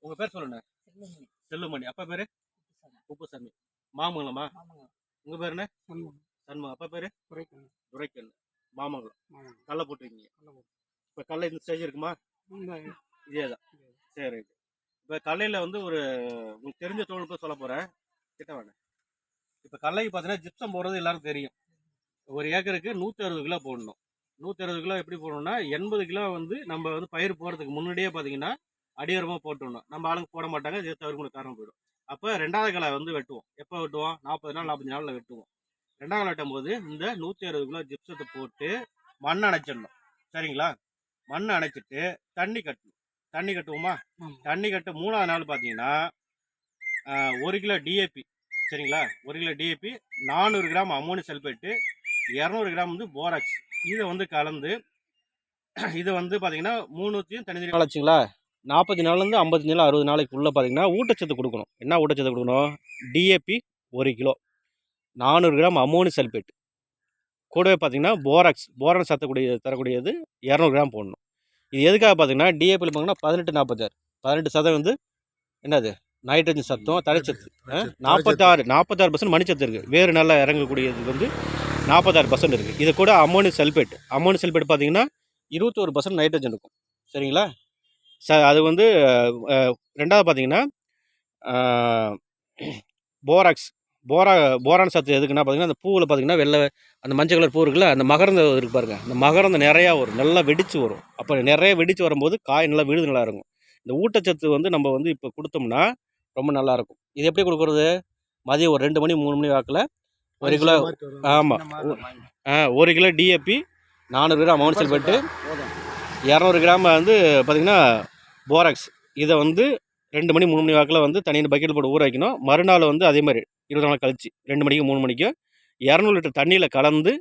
உங்க பேர் சொல்லுங்க. செல்லுமணி. அப்பா பேரு குப்புசாமி. மாமங்கலமா? உங்க பேர் என்ன? சண்முகம். அப்பா பேரு துரைக்கண்ணு. மாமங்கலம். கடலை போட்டுருக்கீங்க. இப்போ கடலை இந்த ஸ்டேஜ் இருக்குமா? இதேதான். சரி. இப்போ கடலையில் வந்து ஒரு உங்களுக்கு தெரிஞ்ச தொழில்நுட்பம் சொல்ல போகிறேன். கிட்ட வேணாம். இப்போ கடலைக்கு பார்த்தீங்கன்னா ஜிப்சம் போடுறது எல்லாரும் தெரியும். ஒரு ஏக்கருக்கு 160 கிலோ போடணும். 160 கிலோ எப்படி போடணும்னா 80 கிலோ வந்து நம்ம வந்து பயிர் போடுறதுக்கு முன்னாடியே பார்த்தீங்கன்னா அடியோரமாக போட்டுடணும். நம்ம ஆளுங்க போட மாட்டாங்க, இதை தவிர்க்க காரணம் போயிடும். அப்போ 2வது கிலோ வந்து வெட்டுவோம். எப்போ வெட்டுவோம்? 40 நாள் 45 நாளில் வெட்டுவோம். 2வது கிலோ வெட்டும் போது இந்த 160 கிலோ ஜிப்சத்தை போட்டு மண் அணைச்சிடணும். சரிங்களா? மண் அணைச்சிட்டு தண்ணி கட்டணும். தண்ணி கட்டுவோமா? தண்ணி கட்ட 3வது நாள் பார்த்தீங்கன்னா 1 கிலோ டிஏபி. சரிங்களா? 1 kilo DAP, 400 gram ammonium sulphate, 200 gram வந்து போராக்ஸ், இதை வந்து கலந்து இதை வந்து பார்த்தீங்கன்னா 3த்தையும் தனித்தனி நாள் வச்சுங்களா 40 நாள்லேருந்து 55 நாள் 60 நாளைக்குள்ளே பார்த்தீங்கன்னா ஊட்டச்சத்து கொடுக்கணும். என்ன ஊட்டச்சத்து கொடுக்கணும்? DAP 1 kilo, 400 gram ammonium sulphate, கூடவே பார்த்தீங்கன்னா போரான் தரக்கூடியது 200 கிராம் போடணும். இது எதுக்காக பார்த்தீங்கன்னா டிஏபியில் பார்த்தீங்கன்னா 18-46 வந்து என்னது நைட்ரஜன் சத்தம், தழைச்சத்து. 46% மணிச்சத்து இருக்குது. வேறு நல்லா இறங்கக்கூடியது வந்து 46% இருக்குது. இது கூட அமோனியம் சல்பேட் பார்த்தீங்கன்னா 21% நைட்ரஜன் இருக்கும். சரிங்களா? அது வந்து 2வது பார்த்தீங்கன்னா போரான் சத்து எதுக்குன்னா பார்த்தீங்கன்னா அந்த பூவில் பார்த்தீங்கன்னா வெள்ளை அந்த மஞ்சள் கலர் பூ இருக்குல்ல, அந்த மகரந்தம் இருக்கு பாருங்க, அந்த மகரந்தம் நிறையா வரும், நல்லா வெடிச்சு வரும். அப்போ நிறைய வெடிச்சு வரும்போது காய் நல்லா விழுது நல்லா இருக்கும். இந்த ஊட்டச்சத்து வந்து நம்ம வந்து இப்போ கொடுத்தோம்னா ரொம்ப நல்லாயிருக்கும். இது எப்படி கொடுக்குறது? மதியம் ஒரு 2 மணி 3 மணி வாக்கில் 1 கிலோ, ஆமாம் 1 kilo DAP, 400 gram ammonium sulphate, 200 gram வந்து பார்த்திங்கன்னா போராக்ஸ், இதை வந்து 2 மணி 3 மணி வாக்கில் வந்து தனியாக பக்கெட் போட்டு ஊற வைக்கணும். மறுநாள் வந்து அதே மாதிரி 20 நாள் கழிச்சு 2 மணிக்கு 3 மணிக்கு 200 லிட்டர் தண்ணியில் கலந்து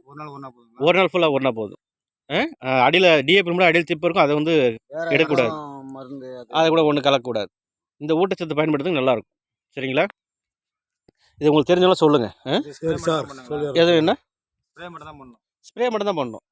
ஒரு நாள் ஃபுல்லாக ஒன்றா போதும். அடியில் டிஏபி கூட அடியில் திப்பு இருக்கும், அதை வந்து எடுக்கக்கூடாது, அதை கூட ஒன்றும் கலக்கக்கூடாது. இந்த ஊட்டச்சத்து பயன்படுத்துறது நல்லாயிருக்கும். சரிங்களா? இது உங்களுக்கு தெரிஞ்சாலும் சொல்லுங்கள். எது என்ன? ஸ்ப்ரே மட்டும் தான் பண்ணணும்.